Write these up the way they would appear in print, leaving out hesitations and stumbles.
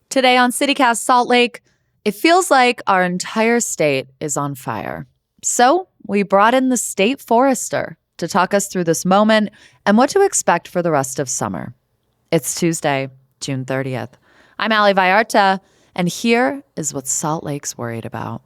Today on CityCast Salt Lake, it feels like our entire state is on fire. So we brought in the state forester to talk us through this moment and what to expect for the rest of summer. It's Tuesday, June 30th. I'm Ali Vallarta, and here is what Salt Lake's worried about.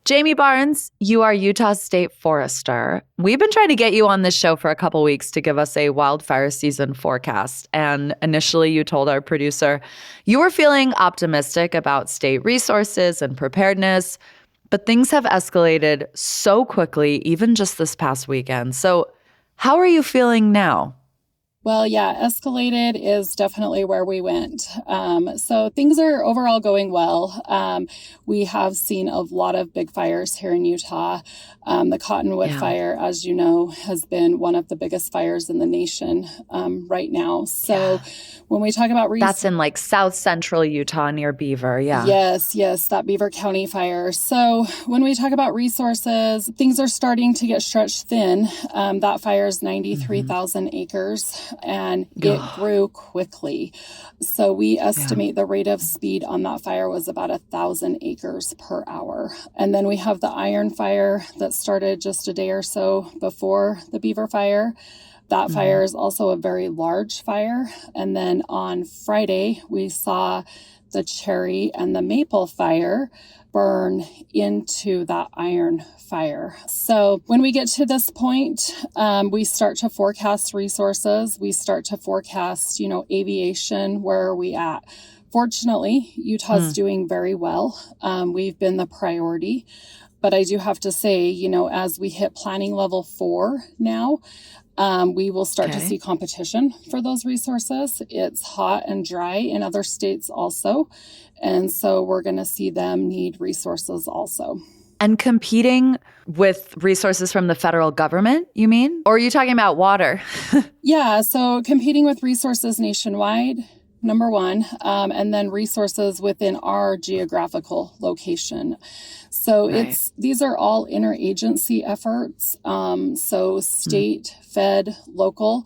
Jamie Barnes, you are Utah's state forester. We've been trying to get you on this show for a couple weeks to give us a wildfire season forecast. And initially, you told our producer you were feeling optimistic about state resources and preparedness, but things have escalated so quickly, even just this past weekend. So how are you feeling now? Well, yeah, escalated is definitely where we went. So things are overall going well. We have seen a lot of big fires here in Utah. The Cottonwood fire, as you know, has been one of the biggest fires in the nation right now. So when we talk about... That's in like south central Utah near Beaver, Yes, that Beaver County fire. So when we talk about resources, things are starting to get stretched thin. That fire is 93,000 acres. And it grew quickly. So we estimate the rate of speed on that fire was about 1,000 acres per hour. And then we have the Iron Fire that started just a day or so before the Beaver Fire. That fire is also a very large fire. And then on Friday, we saw the Cherry and the Maple Fire burn into that Iron Fire. So when we get to this point, we start to forecast resources. We start to forecast, aviation. Where are we at? Fortunately, Utah's doing very well. We've been the priority. But I do have to say, as we hit planning level 4 now, we will start to see competition for those resources. It's hot and dry in other states also. And so we're going to see them need resources also. And competing with resources from the federal government, you mean? Or are you talking about water? Yeah, so competing with resources nationwide, number one, and then resources within our geographical location. So these are all interagency efforts. So state, fed, local.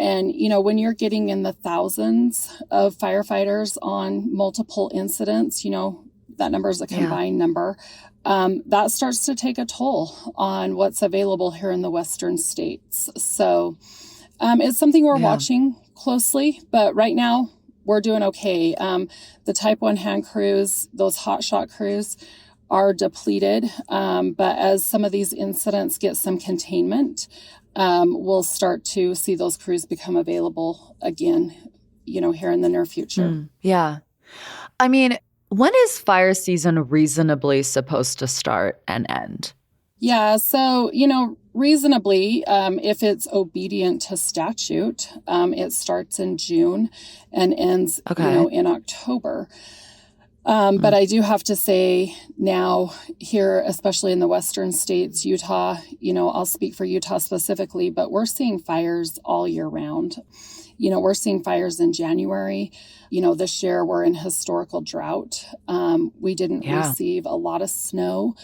And, when you're getting in the thousands of firefighters on multiple incidents, that number is a combined number. That starts to take a toll on what's available here in the western states. So it's something we're watching closely, but right now we're doing okay. The Type 1 hand crews, those hotshot crews, are depleted. But as some of these incidents get some containment, we'll start to see those crews become available again, here in the near future. Yeah. I mean, when is fire season reasonably supposed to start and end? Yeah. So, reasonably, if it's obedient to statute, it starts in June and ends, in October. But I do have to say now here, especially in the western states, Utah, I'll speak for Utah specifically, but we're seeing fires all year round. We're seeing fires in January. This year we're in historical drought. We didn't receive a lot of snow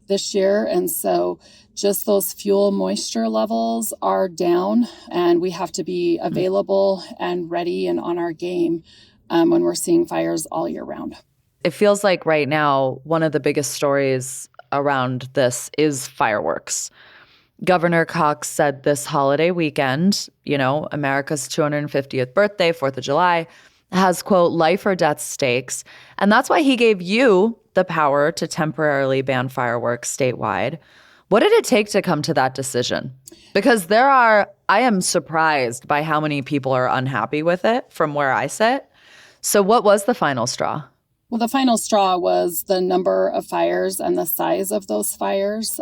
this year. And so just those fuel moisture levels are down, and we have to be available and ready and on our game when we're seeing fires all year round. It feels like right now, one of the biggest stories around this is fireworks. Governor Cox said this holiday weekend, America's 250th birthday, 4th of July, has, quote, life or death stakes. And that's why he gave you the power to temporarily ban fireworks statewide. What did it take to come to that decision? Because I am surprised by how many people are unhappy with it from where I sit. So what was the final straw? Well, the final straw was the number of fires and the size of those fires,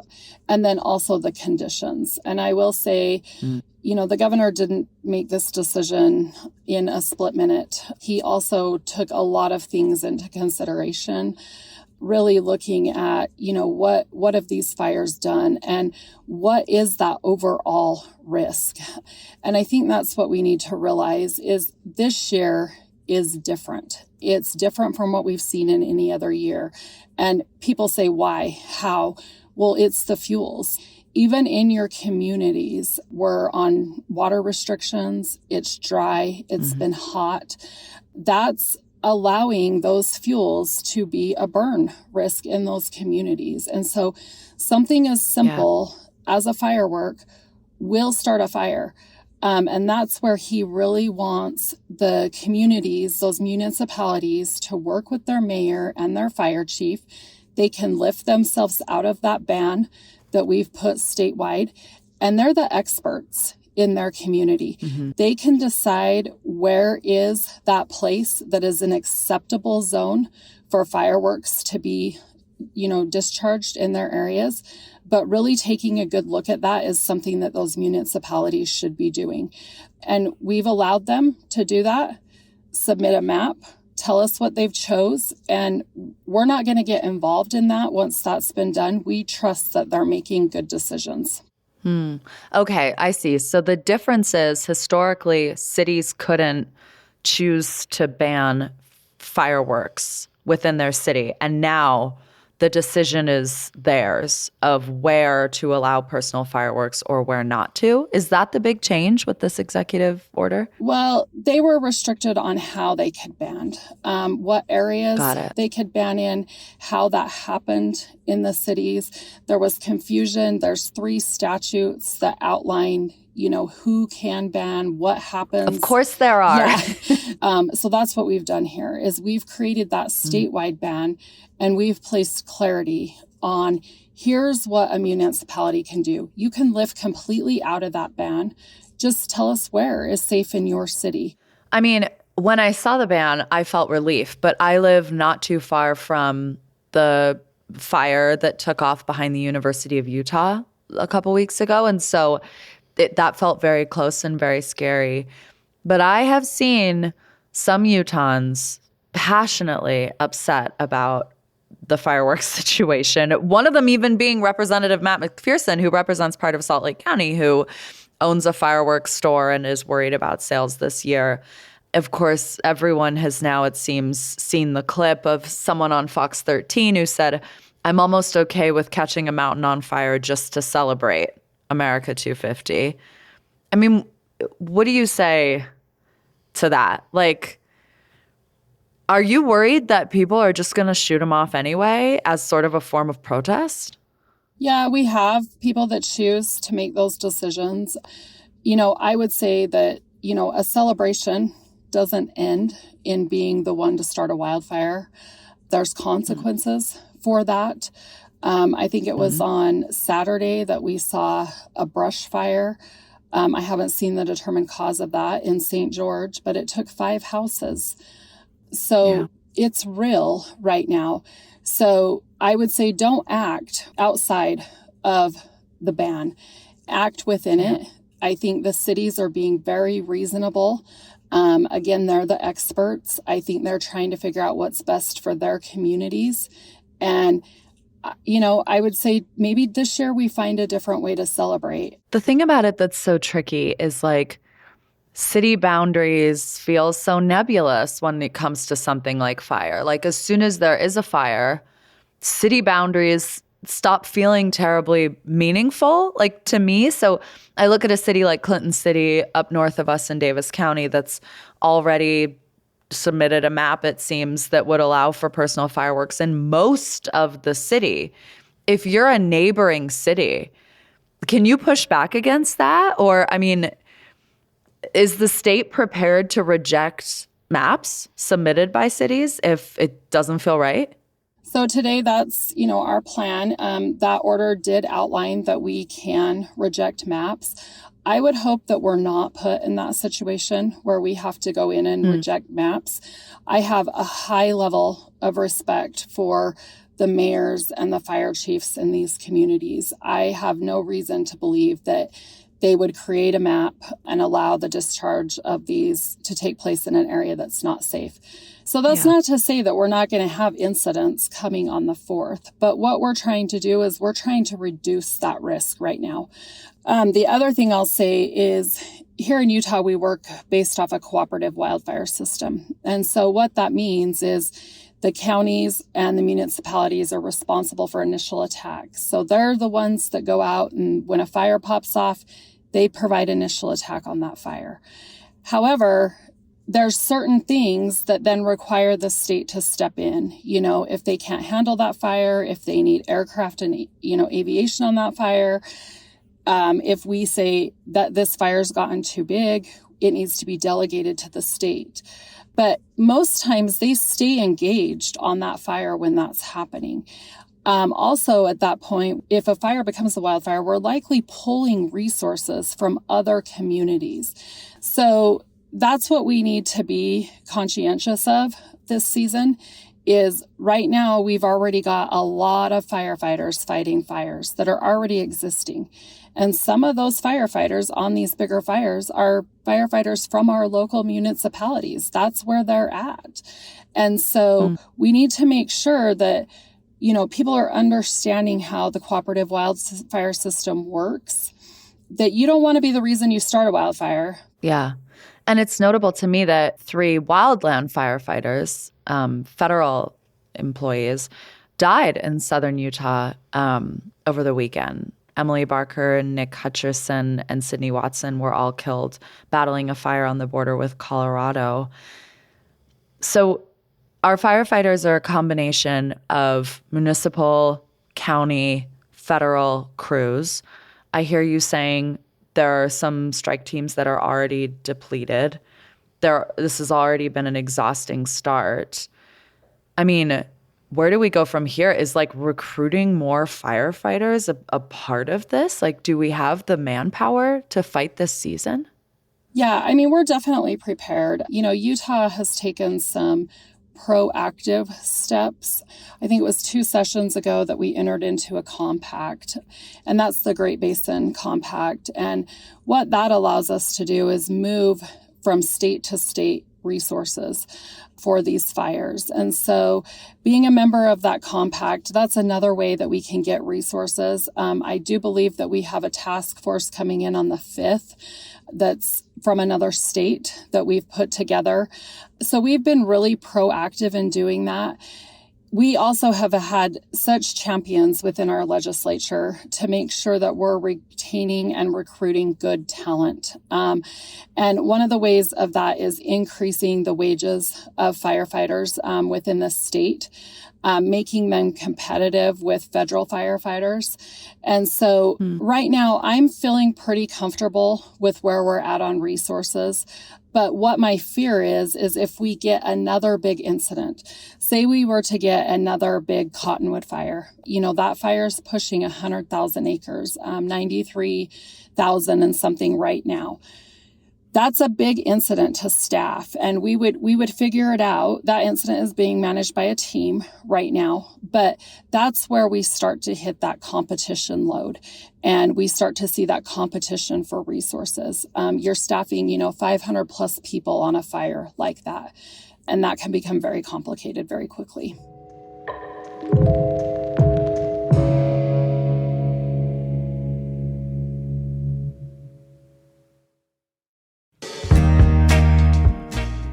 and then also the conditions. And I will say, the governor didn't make this decision in a split minute. He also took a lot of things into consideration, really looking at, what have these fires done and what is that overall risk? And I think that's what we need to realize is this year is different. It's different from what we've seen in any other year. And people say, why? How? Well, it's the fuels. Even in your communities, we're on water restrictions. It's dry. It's been hot. That's allowing those fuels to be a burn risk in those communities. And so something as simple as a firework will start a fire. And that's where he really wants the communities, those municipalities, to work with their mayor and their fire chief. They can lift themselves out of that ban that we've put statewide, and they're the experts in their community. Mm-hmm. They can decide where is that place that is an acceptable zone for fireworks to be, discharged in their areas. But really taking a good look at that is something that those municipalities should be doing. And we've allowed them to do that, submit a map, tell us what they've chose, and we're not going to get involved in that once that's been done. We trust that they're making good decisions. Okay, I see. So the difference is historically cities couldn't choose to ban fireworks within their city, and now the decision is theirs of where to allow personal fireworks or where not to. Is that the big change with this executive order? Well, they were restricted on how they could ban, what areas they could ban in, how that happened in the cities. There was confusion. There's 3 statutes that outline who can ban, what happens. Of course there are. Yeah. So that's what we've done here is we've created that statewide ban, and we've placed clarity on here's what a municipality can do. You can lift completely out of that ban. Just tell us where is safe in your city. I mean, when I saw the ban, I felt relief, but I live not too far from the fire that took off behind the University of Utah a couple weeks ago. And so that felt very close and very scary. But I have seen some Utahns passionately upset about the fireworks situation. One of them even being Representative Matt McPherson, who represents part of Salt Lake County, who owns a fireworks store and is worried about sales this year. Of course, everyone has now, it seems, seen the clip of someone on Fox 13 who said, "I'm almost okay with catching a mountain on fire just to celebrate America 250. I mean, what do you say to that? Like, are you worried that people are just going to shoot them off anyway as sort of a form of protest? Yeah, we have people that choose to make those decisions. I would say that, a celebration doesn't end in being the one to start a wildfire. There's consequences for that. I think it was on Saturday that we saw a brush fire. I haven't seen the determined cause of that in St. George, but it took 5 houses. So it's real right now. So I would say don't act outside of the ban. Act within it. I think the cities are being very reasonable. Again, they're the experts. I think they're trying to figure out what's best for their communities. And I would say maybe this year we find a different way to celebrate. The thing about it that's so tricky is like city boundaries feel so nebulous when it comes to something like fire. Like as soon as there is a fire, city boundaries stop feeling terribly meaningful, like to me. So I look at a city like Clinton City up north of us in Davis County that's already submitted a map, it seems, that would allow for personal fireworks in most of the city. If you're a neighboring city, can you push back against that? Or, I mean, is the state prepared to reject maps submitted by cities if it doesn't feel right? So today, that's, our plan. That order did outline that we can reject maps. I would hope that we're not put in that situation where we have to go in and reject maps. I have a high level of respect for the mayors and the fire chiefs in these communities. I have no reason to believe that they would create a map and allow the discharge of these to take place in an area that's not safe. So that's not to say that we're not going to have incidents coming on the 4th. But what we're trying to do is we're trying to reduce that risk right now. The other thing I'll say is here in Utah, we work based off a cooperative wildfire system. And so what that means is the counties and the municipalities are responsible for initial attacks. So they're the ones that go out, and when a fire pops off, they provide initial attack on that fire. However, there's certain things that then require the state to step in. If they can't handle that fire, if they need aircraft and, aviation on that fire, if we say that this fire's gotten too big, it needs to be delegated to the state. But most times they stay engaged on that fire when that's happening. Also, at that point, if a fire becomes a wildfire, we're likely pulling resources from other communities. So that's what we need to be conscientious of this season. Is right now we've already got a lot of firefighters fighting fires that are already existing. And some of those firefighters on these bigger fires are firefighters from our local municipalities. That's where they're at. And so we need to make sure that, people are understanding how the cooperative wildfire system works, that you don't want to be the reason you start a wildfire. Yeah. And it's notable to me that 3 wildland firefighters, federal employees, died in southern Utah over the weekend. Emily Barker, Nick Hutcherson, and Sydney Watson were all killed battling a fire on the border with Colorado. So our firefighters are a combination of municipal, county, federal crews. I hear you saying there are some strike teams that are already depleted. This has already been an exhausting start. I mean, where do we go from here? Is recruiting more firefighters a part of this? Do we have the manpower to fight this season? Yeah, we're definitely prepared. Utah has taken some proactive steps. I think it was 2 sessions ago that we entered into a compact, and that's the Great Basin Compact. And what that allows us to do is move from state to state resources for these fires. And so being a member of that compact, that's another way that we can get resources. I do believe that we have a task force coming in on the 5th that's from another state that we've put together. So we've been really proactive in doing that. We also have had such champions within our legislature to make sure that we're retaining and recruiting good talent. And one of the ways of that is increasing the wages of firefighters within the state, making them competitive with federal firefighters. And so right now, I'm feeling pretty comfortable with where we're at on resources. But what my fear is if we get another big incident, say we were to get another big cottonwood fire, that fire is pushing 100,000 acres, 93,000 and something right now. That's a big incident to staff, and we would figure it out. That incident is being managed by a team right now, but that's where we start to hit that competition load, and we start to see that competition for resources. You're staffing, 500 plus people on a fire like that, and that can become very complicated very quickly.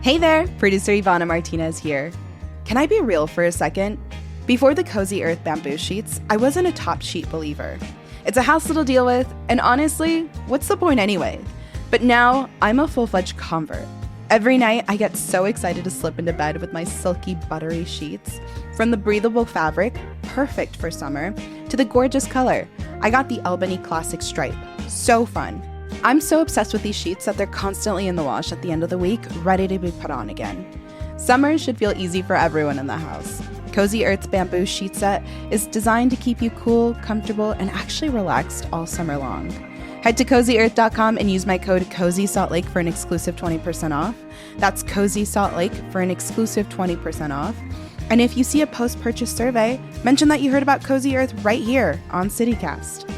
Hey there, producer Ivana Martinez here. Can I be real for a second? Before the Cozy Earth bamboo sheets, I wasn't a top sheet believer. It's a hassle to deal with, and honestly, what's the point anyway? But now, I'm a full-fledged convert. Every night, I get so excited to slip into bed with my silky, buttery sheets. From the breathable fabric, perfect for summer, to the gorgeous color. I got the Albany Classic Stripe. So fun. I'm so obsessed with these sheets that they're constantly in the wash at the end of the week, ready to be put on again. Summer should feel easy for everyone in the house. Cozy Earth's bamboo sheet set is designed to keep you cool, comfortable, and actually relaxed all summer long. Head to CozyEarth.com and use my code CozySaltLake for an exclusive 20% off. That's Cozy Salt Lake for an exclusive 20% off. And if you see a post-purchase survey, mention that you heard about Cozy Earth right here on CityCast.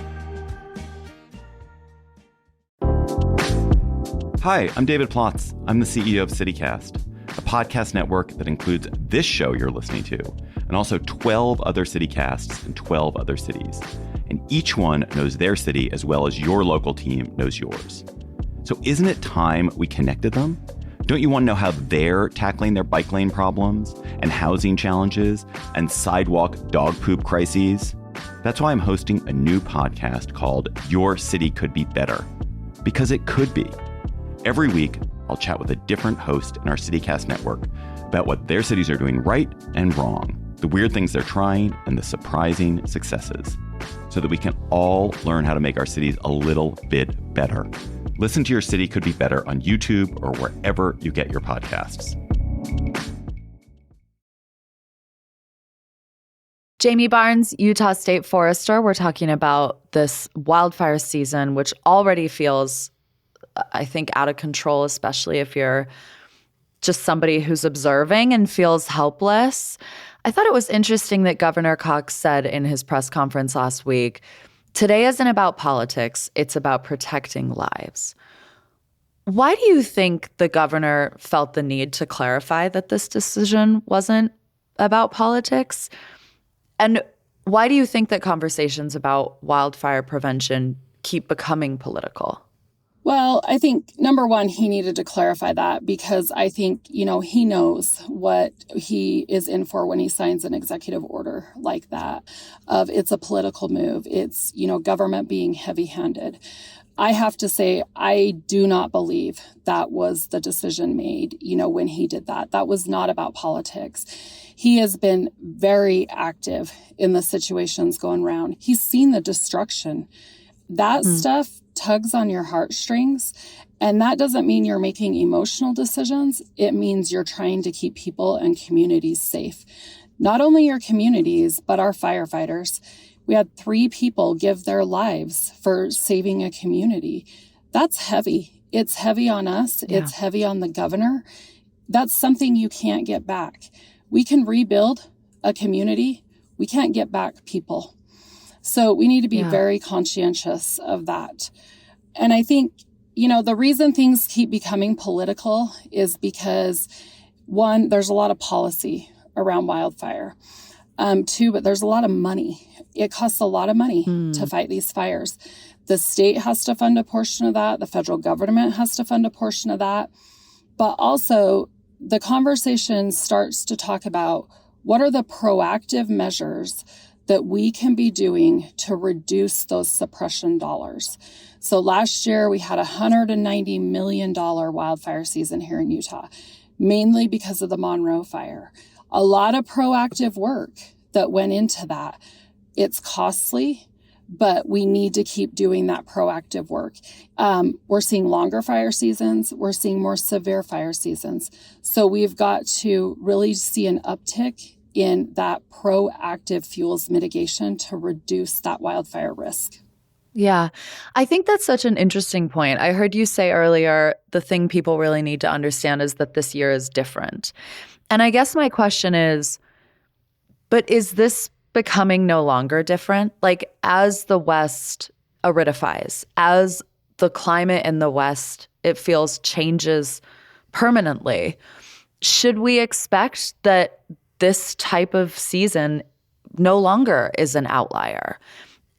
Hi, I'm David Plotz. I'm the CEO of CityCast, a podcast network that includes this show you're listening to, and also 12 other CityCasts in 12 other cities. And each one knows their city as well as your local team knows yours. So isn't it time we connected them? Don't you want to know how they're tackling their bike lane problems and housing challenges and sidewalk dog poop crises? That's why I'm hosting a new podcast called Your City Could Be Better. Because it could be. Every week, I'll chat with a different host in our CityCast network about what their cities are doing right and wrong, the weird things they're trying, and the surprising successes, so that we can all learn how to make our cities a little bit better. Listen to Your City Could Be Better on YouTube or wherever you get your podcasts. Jamie Barnes, Utah State Forester. We're talking about this wildfire season, which already feels, I think, out of control, especially if you're just somebody who's observing and feels helpless. I thought it was interesting that Governor Cox said in his press conference last week, today isn't about politics, it's about protecting lives. Why do you think the governor felt the need to clarify that this decision wasn't about politics? And why do you think that conversations about wildfire prevention keep becoming political? Well, I think, number one, he needed to clarify that because I think, he knows what he is in for when he signs an executive order like that. It's a political move. It's, government being heavy-handed. I have to say, I do not believe that was the decision made, when he did that. That was not about politics. He has been very active in the situations going around. He's seen the destruction. That stuff tugs on your heartstrings. And that doesn't mean you're making emotional decisions. It means you're trying to keep people and communities safe. Not only your communities, but our firefighters. We had 3 people give their lives for saving a community. That's heavy. It's heavy on us. Yeah. It's heavy on the governor. That's something you can't get back. We can rebuild a community. We can't get back people. So we need to be very conscientious of that. And I think, the reason things keep becoming political is because, 1, there's a lot of policy around wildfire. 2, but there's a lot of money. It costs a lot of money to fight these fires. The state has to fund a portion of that. The federal government has to fund a portion of that. But also, the conversation starts to talk about what are the proactive measures that we can be doing to reduce those suppression dollars. So last year, we had a $190 million wildfire season here in Utah, mainly because of the Monroe fire. A lot of proactive work that went into that. It's costly, but we need to keep doing that proactive work. We're seeing longer fire seasons. We're seeing more severe fire seasons. So we've got to really see an uptick in that proactive fuels mitigation to reduce that wildfire risk. Yeah, I think that's such an interesting point. I heard you say earlier, the thing people really need to understand is that this year is different. And I guess my question is, but is this becoming no longer different? Like, as the West aridifies, as the climate in the West, it feels changes permanently, should we expect that this type of season no longer is an outlier?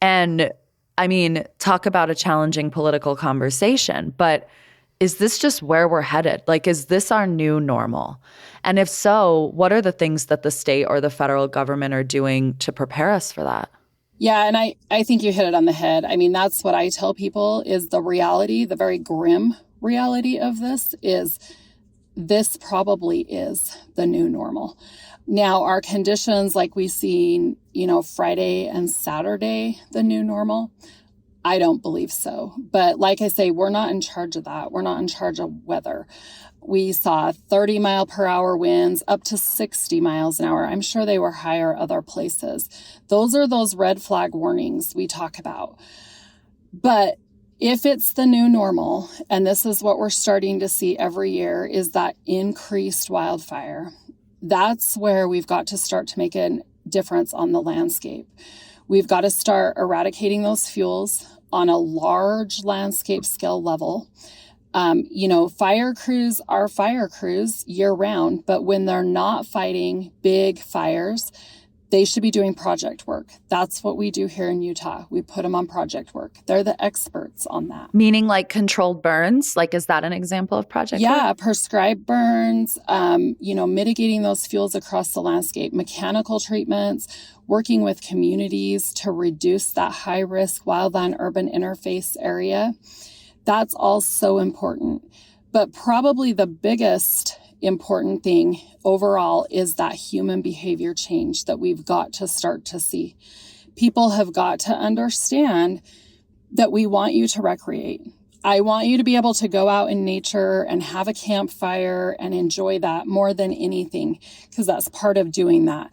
And I mean, talk about a challenging political conversation, but is this just where we're headed? Like, is this our new normal? And if so, what are the things that the state or the federal government are doing to prepare us for that? Yeah, and I think you hit it on the head. I mean, that's what I tell people is the reality, the very grim reality of this is this probably is the new normal. Now, are conditions like we've seen, Friday and Saturday, the new normal? I don't believe so. But like I say, we're not in charge of that. We're not in charge of weather. We saw 30 mile per hour winds up to 60 miles an hour. I'm sure they were higher other places. Those are those red flag warnings we talk about. But if it's the new normal, and this is what we're starting to see every year, is that increased wildfire, that's where we've got to start to make a difference on the landscape. We've got to start eradicating those fuels on a large landscape scale level. Fire crews are fire crews year round, but when they're not fighting big fires, they should be doing project work. That's what we do here in Utah. We put them on project work. They're the experts on that. Meaning like controlled burns? Like, is that an example of project work? Yeah, prescribed burns, mitigating those fuels across the landscape, mechanical treatments, working with communities to reduce that high-risk wildland-urban interface area. That's all so important. But probably the biggest important thing overall is that human behavior change that we've got to start to see. People have got to understand that we want you to recreate. I want you to be able to go out in nature and have a campfire and enjoy that more than anything, because that's part of doing that.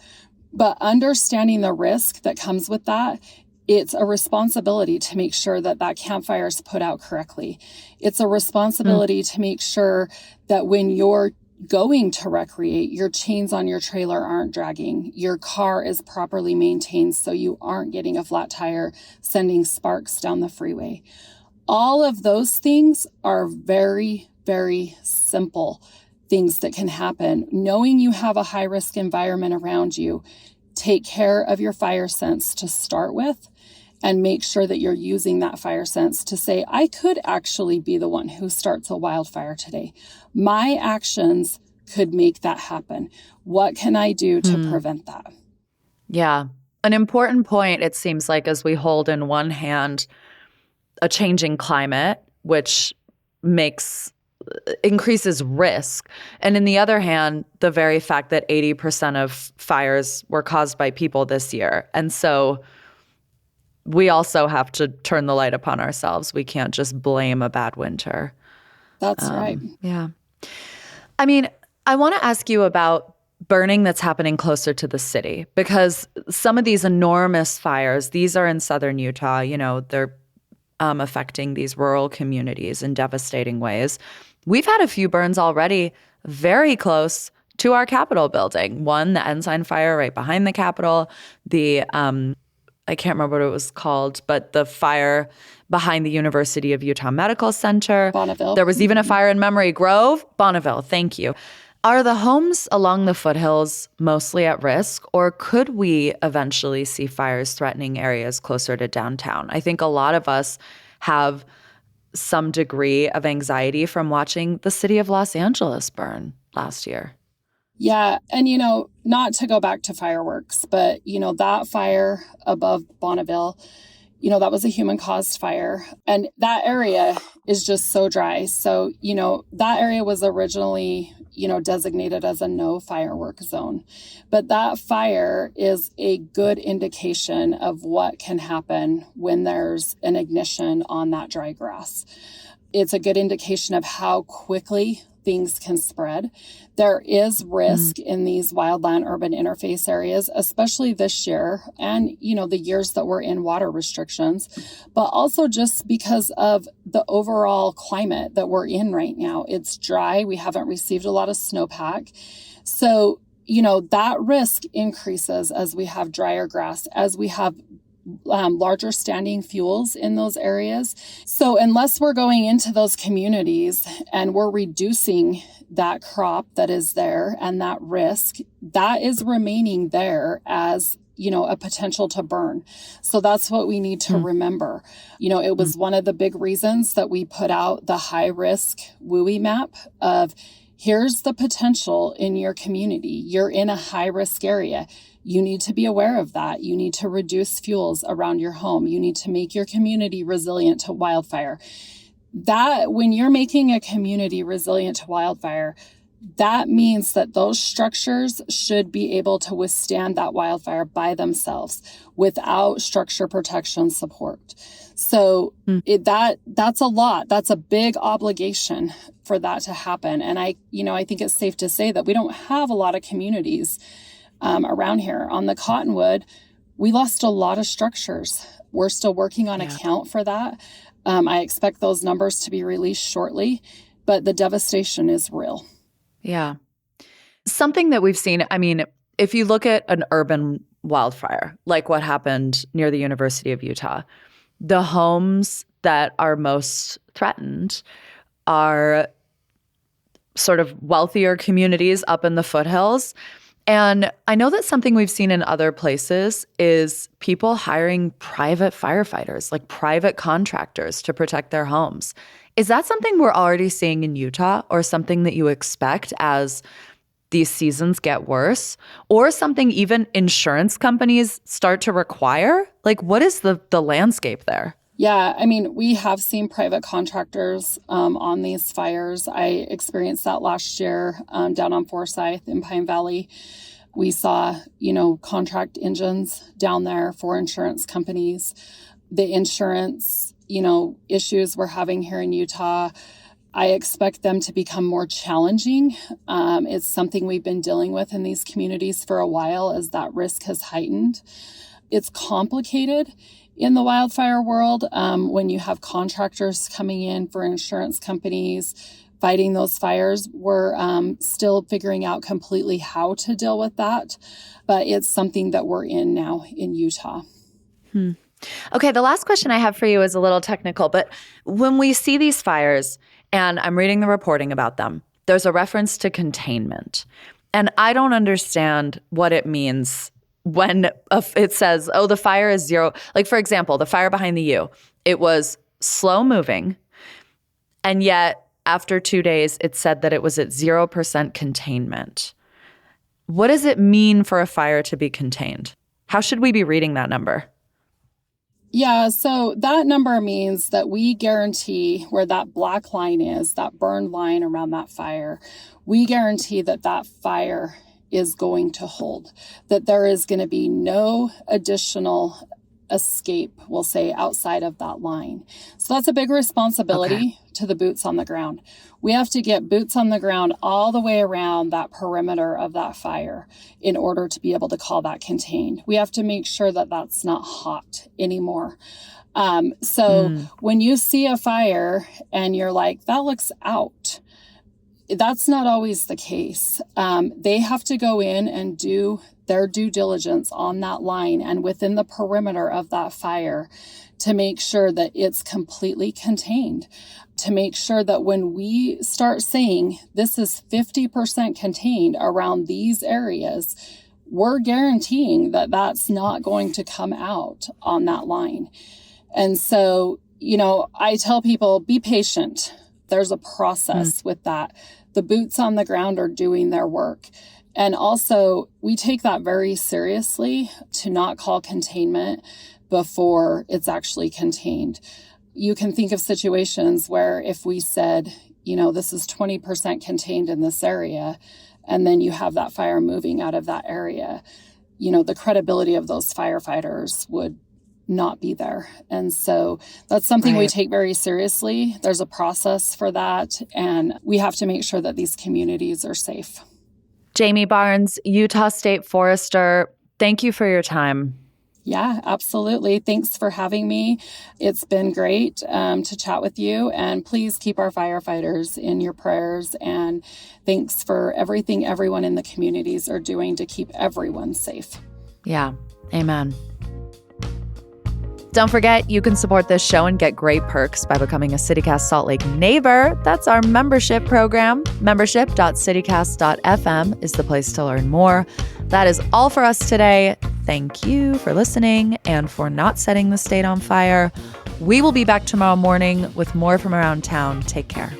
But understanding the risk that comes with that, it's a responsibility to make sure that that campfire is put out correctly. It's a responsibility to make sure that when you're going to recreate, your chains on your trailer aren't dragging. Your car is properly maintained so you aren't getting a flat tire, sending sparks down the freeway. All of those things are very, very simple things that can happen. Knowing you have a high-risk environment around you, take care of your fire sense to start with, and make sure that you're using that fire sense to say, I could actually be the one who starts a wildfire today. My actions could make that happen. What can I do to prevent that? Yeah. An important point, it seems like, as we hold in one hand a changing climate, which increases risk. And in the other hand, the very fact that 80% of fires were caused by people this year. And so we also have to turn the light upon ourselves. We can't just blame a bad winter. That's right. Yeah. I mean, I want to ask you about burning that's happening closer to the city, because some of these enormous fires, these are in southern Utah, they're affecting these rural communities in devastating ways. We've had a few burns already very close to our Capitol building. One, the Ensign fire right behind the Capitol, I can't remember what it was called, but the fire behind the University of Utah Medical Center. Bonneville. There was even a fire in Memory Grove. Bonneville, thank you. Are the homes along the foothills mostly at risk, or could we eventually see fires threatening areas closer to downtown? I think a lot of us have some degree of anxiety from watching the city of Los Angeles burn last year. Yeah. And, not to go back to fireworks, but, that fire above Bonneville, that was a human-caused fire. And that area is just so dry. So, that area was originally, designated as a no firework zone. But that fire is a good indication of what can happen when there's an ignition on that dry grass. It's a good indication of how quickly things can spread. There is risk in these wildland urban interface areas, especially this year and, the years that we're in water restrictions, but also just because of the overall climate that we're in right now. It's dry. We haven't received a lot of snowpack. So, that risk increases as we have drier grass, as we have larger standing fuels in those areas. So unless we're going into those communities and we're reducing that crop that is there and that risk, that is remaining there as, a potential to burn. So that's what we need to remember. It was one of the big reasons that we put out the high risk WUI map of here's the potential in your community. You're in a high risk area. You need to be aware of that. You need to reduce fuels around your home. You need to make your community resilient to wildfire. That when you're making a community resilient to wildfire, that means that those structures should be able to withstand that wildfire by themselves without structure protection support. So that's a lot. That's a big obligation for that to happen. And I think it's safe to say that we don't have a lot of communities around here. On the Cottonwood, we lost a lot of structures. We're still working on a count for that. I expect those numbers to be released shortly, but the devastation is real. Yeah. Something that we've seen, if you look at an urban wildfire, like what happened near the University of Utah, the homes that are most threatened are sort of wealthier communities up in the foothills. And I know that something we've seen in other places is people hiring private firefighters, like private contractors to protect their homes. Is that something we're already seeing in Utah, or something that you expect as these seasons get worse, or something even insurance companies start to require? Like, what is the landscape there? Yeah, I mean, we have seen private contractors on these fires. I experienced that last year down on Forsyth in Pine Valley. We saw, contract engines down there for insurance companies. The insurance, issues we're having here in Utah, I expect them to become more challenging. It's something we've been dealing with in these communities for a while as that risk has heightened. It's complicated in the wildfire world when you have contractors coming in for insurance companies fighting those fires. We're still figuring out completely how to deal with that, but it's something that we're in now in Utah. Okay, the last question I have for you is a little technical, but when we see these fires, and I'm reading the reporting about them, there's a reference to containment. And I don't understand what it means when it says, oh, the fire is zero. Like, for example, the fire behind the U, it was slow moving. And yet, after 2 days, it said that it was at 0% containment. What does it mean for a fire to be contained? How should we be reading that number? Yeah, so that number means that we guarantee where that black line is, that burned line around that fire, we guarantee that that fire is going to hold, that there is going to be no additional escape, we'll say, outside of that line. So that's a big responsibility to the boots on the ground. We have to get boots on the ground all the way around that perimeter of that fire in order to be able to call that contained. We have to make sure that that's not hot anymore. When you see a fire and you're like, that looks out, that's not always the case. They have to go in and do their due diligence on that line and within the perimeter of that fire to make sure that it's completely contained, to make sure that when we start saying this is 50% contained around these areas, we're guaranteeing that that's not going to come out on that line. And so, I tell people, be patient. There's a process with that. The boots on the ground are doing their work. And also, we take that very seriously to not call containment before it's actually contained. You can think of situations where if we said, this is 20% contained in this area, and then you have that fire moving out of that area, the credibility of those firefighters would not be there. And so that's something we take very seriously. There's a process for that, and we have to make sure that these communities are safe. Jamie Barnes, Utah State Forester, thank you for your time. Yeah, absolutely. Thanks for having me. It's been great to chat with you, and please keep our firefighters in your prayers. And thanks for everything everyone in the communities are doing to keep everyone safe. Yeah, amen. Don't forget, you can support this show and get great perks by becoming a CityCast Salt Lake neighbor. That's our membership program. Membership.citycast.fm is the place to learn more. That is all for us today. Thank you for listening and for not setting the state on fire. We will be back tomorrow morning with more from around town. Take care.